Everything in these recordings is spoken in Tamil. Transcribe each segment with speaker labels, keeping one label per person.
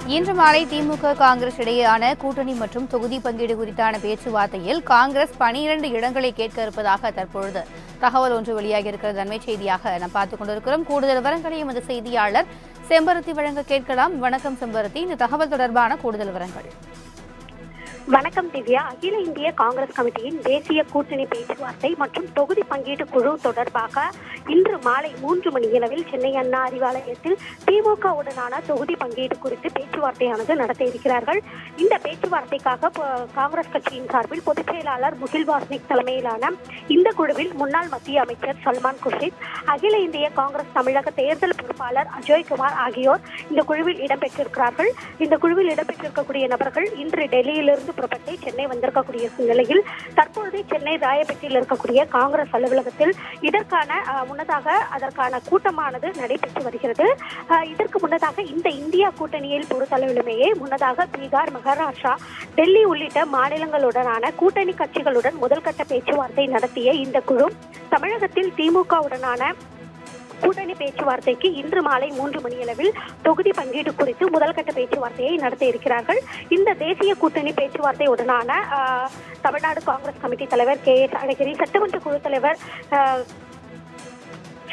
Speaker 1: இன்று மாலை திமுக காங்கிரஸ் இடையேயான கூட்டணி மற்றும் தொகுதி பங்கீடு குறித்தான பேச்சுவார்த்தையில் காங்கிரஸ் 12 இடங்களை கேட்க இருப்பதாக தற்பொழுது தகவல் ஒன்று வெளியாகியிருக்கிறது. அண்மை செய்தியாக நாம் பார்த்துக் கொண்டிருக்கிறோம். கூடுதல் விவரங்களை எமது செய்தியாளர் செம்பருத்தி வழங்க கேட்கலாம். வணக்கம் செம்பருத்தி, இந்த தகவல் தொடர்பான கூடுதல் விவரங்கள்.
Speaker 2: வணக்கம் திவ்யா. அகில இந்திய காங்கிரஸ் கமிட்டியின் தேசிய கூட்டணி பேச்சுவார்த்தை மற்றும் தொகுதி பங்கீட்டு குழு தொடர்பாக இன்று மாலை 3 மணியளவில் சென்னை அண்ணா அறிவாலயத்தில் திமுகவுடனான தொகுதி பங்கீடு குறித்து பேச்சுவார்த்தையானது நடத்த இருக்கிறார்கள். இந்த பேச்சுவார்த்தைக்காக காங்கிரஸ் கட்சியின் சார்பில் பொதுச் செயலாளர் முகில் வாஸ்னிக் தலைமையிலான இந்த குழுவில் முன்னாள் மத்திய அமைச்சர் சல்மான் குர்ஷித், அகில இந்திய காங்கிரஸ் தமிழக தேர்தல் பொறுப்பாளர் அஜய்குமார் ஆகியோர் இந்த குழுவில் இடம்பெற்றிருக்கிறார்கள். இந்த குழுவில் இடம்பெற்றிருக்கக்கூடிய நபர்கள் இன்று டெல்லியிலிருந்து புறப்பட்டு சென்னை வந்திருக்கக்கூடிய நிலையில் தற்பொழுது சென்னை ராயப்பேட்டையில் இருக்கக்கூடிய காங்கிரஸ் அலுவலகத்தில் அதற்கான கூட்டமானது நடைபெற்று வருகிறது. இதற்கு முன்னதாக இந்த இந்தியா கூட்டணியில் பொறுத்தளவிலுமேயே முன்னதாக பீகார், மகாராஷ்டிரா, டெல்லி உள்ளிட்ட மாநிலங்களுடனான கூட்டணி கட்சிகளுடன் முதல்கட்ட பேச்சுவார்த்தை நடத்திய இந்த குழு தமிழகத்தில் திமுகவுடனான கூட்டணி பேச்சுவார்த்தைக்கு இன்று மாலை 3 மணியளவில் தொகுதி பங்கீடு குறித்து முதல்கட்ட பேச்சுவார்த்தையை நடத்த இருக்கிறார்கள். இந்த தேசிய கூட்டணி பேச்சுவார்த்தையுடனான தமிழ்நாடு காங்கிரஸ் கமிட்டி தலைவர் KS அழகிரி, சட்டமன்ற குழு தலைவர்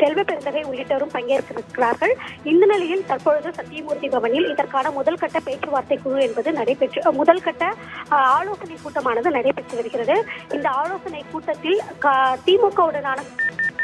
Speaker 2: செல்வ பெருந்தகை உள்ளிட்டோரும் பங்கேற்கிறார்கள். இந்த நிலையில் தற்பொழுது சத்தியமூர்த்தி பவனில் இதற்கான முதல்கட்ட பேச்சுவார்த்தை குழு என்பது முதல்கட்ட ஆலோசனை கூட்டமானது நடைபெற்று வருகிறது. இந்த ஆலோசனை கூட்டத்தில் திமுகவுடனான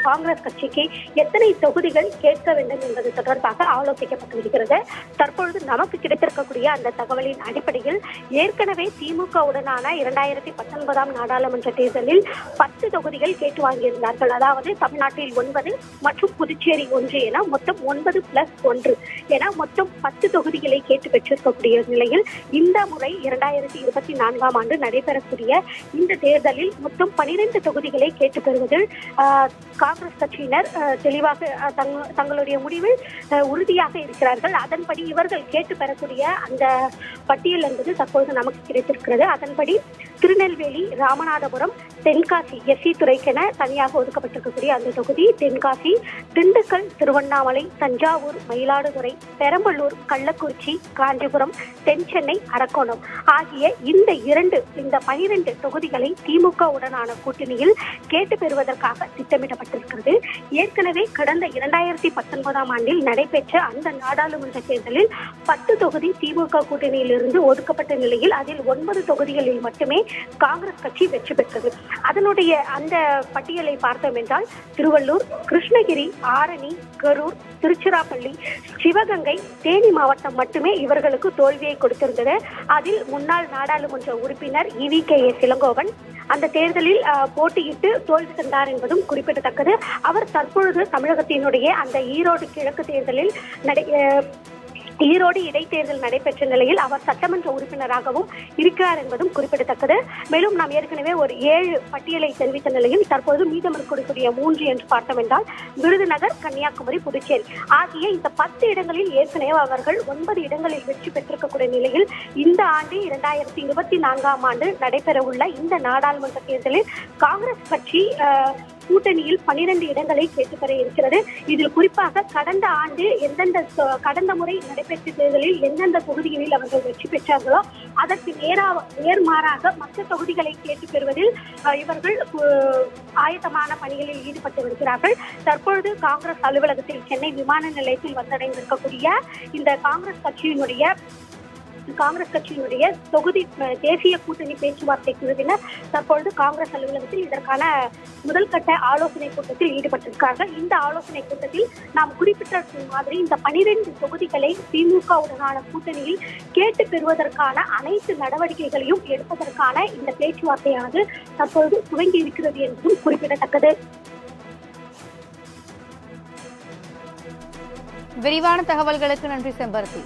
Speaker 2: காங்கிரஸ் கட்சிக்கு எத்தனை தொகுதிகள் கேட்க வேண்டும் என்பது தொடர்பாக ஆலோசிக்கப்பட்டு வருகிறது. தற்பொழுது நமக்கு கிடைத்திருக்கக்கூடிய அந்த தகவலின் அடிப்படையில் ஏற்கனவே திமுகவுடனான 2019 நாடாளுமன்ற தேர்தலில் 10 தொகுதிகள் கேட்டு வாங்கியிருந்தார்கள். அதாவது தமிழ்நாட்டில் 9 மற்றும் புதுச்சேரி 1 என மொத்தம் 9+1 என மொத்தம் 10 தொகுதிகளை கேட்டு பெற்றிருக்கக்கூடிய நிலையில் இந்த முறை 2024 ஆண்டு நடைபெறக்கூடிய இந்த தேர்தலில் மொத்தம் 12 தொகுதிகளை கேட்டு பெறுவதில் காங்கிரஸ் கட்சியினர் தெளிவாக தங்களுடைய முடிவில் உறுதியாக இருக்கிறார்கள். அதன்படி இவர்கள் கேட்டு பெறக்கூடிய அந்த பட்டியல் என்பது தற்போது நமக்கு கிடைத்திருக்கிறது. அதன்படி திருநெல்வேலி, ராமநாதபுரம், தென்காசி SC துறைக்கென தனியாக ஒதுக்கப்பட்டிருக்கக்கூடிய அந்த தொகுதி, தென்காசி, திண்டுக்கல், திருவண்ணாமலை, தஞ்சாவூர், மயிலாடுதுறை, பெரம்பலூர், கள்ளக்குறிச்சி, காஞ்சிபுரம், தென்சென்னை, அரக்கோணம் ஆகிய இந்த 12 தொகுதிகளை திமுக உடனான கூட்டணியில் கேட்டு பெறுவதற்காக திட்டமிடப்பட்டிருக்கிறது. ஏற்கனவே கடந்த 2019 ஆண்டில் நடைபெற்ற அந்த நாடாளுமன்ற தேர்தலில் 10 தொகுதி திமுக கூட்டணியிலிருந்து ஒதுக்கப்பட்ட நிலையில் அதில் 9 தொகுதிகளில் மட்டுமே காங்கிரஸ் கட்சி வெற்றி பெற்றது. அதனுடைய அந்த பட்டியலை பார்த்தோம் என்றால் திருவள்ளூர், கிருஷ்ணகிரி, ஆரணி, கரூர், திருச்சிராப்பள்ளி, சிவகங்கை, தேனி மாவட்டம் மட்டுமே இவர்களுக்கு தோல்வியை கொடுத்திருந்தது. அதில் முன்னாள் நாடாளுமன்ற உறுப்பினர் EVKS இளங்கோவன் அந்த தேர்தலில் போட்டியிட்டு தோல்வி தந்தார் என்பதும் குறிப்பிடத்தக்கது. அவர் தற்பொழுது தமிழகத்தினுடைய அந்த ஈரோடு கிழக்கு தேர்தலில் ஈரோடு இடைத்தேர்தல் நடைபெற்ற நிலையில் அவர் சட்டமன்ற உறுப்பினராகவும் இருக்கிறார் என்பதும் குறிப்பிடத்தக்கது. மேலும் நாம் ஏற்கனவே ஒரு 7 பட்டியலை தெரிவித்த நிலையில் தற்போது மீதம் இருக்கக்கூடிய 3 என்று பார்த்தோம் என்றால் விருதுநகர், கன்னியாகுமரி, புதுச்சேரி ஆகிய இந்த 10 இடங்களில் ஏற்கனவே அவர்கள் 9 இடங்களில் வெற்றி பெற்றிருக்கக்கூடிய நிலையில் இந்த ஆண்டு 2024 ஆண்டு நடைபெற உள்ள இந்த நாடாளுமன்ற தேர்தலில் காங்கிரஸ் கட்சி கூட்டணியில் 12 இடங்களை கேட்டு பெற இருக்கிறது. இதில் குறிப்பாக கடந்த முறை நடைபெற்ற தேர்தலில் எந்தெந்த தொகுதிகளில் அவர்கள் வெற்றி பெற்றார்களோ அதற்கு நேர்மாறாக மற்ற தொகுதிகளை கேட்டு பெறுவதில் இவர்கள் ஆயத்தமான பணிகளில் ஈடுபட்டு வருகிறார்கள். தற்பொழுது காங்கிரஸ் அலுவலகத்தில் சென்னை விமான நிலையத்தில் வந்தடைந்திருக்கக்கூடிய இந்த காங்கிரஸ் கட்சியினுடைய தொகுதி தேசிய கூட்டணி பேச்சுவார்த்தை குழுவினர் தற்பொழுது காங்கிரஸ் அலுவலகத்தில் இதற்கான முதல்கட்ட ஆலோசனை கூட்டத்தில் ஈடுபட்டிருக்கார்கள். இந்த ஆலோசனை கூட்டத்தில் நாம் குறிப்பிட்ட மாதிரி இந்த 12 தொகுதிகளை திமுகவுடனான கூட்டணியில் கேட்டு பெறுவதற்கான அனைத்து நடவடிக்கைகளையும் எடுப்பதற்கான இந்த பேச்சுவார்த்தையானது தற்பொழுது துவங்கி இருக்கிறது என்பதும் குறிப்பிடத்தக்கது.
Speaker 1: விரிவான தகவல்களுக்கு நன்றி செம்பருத்தி.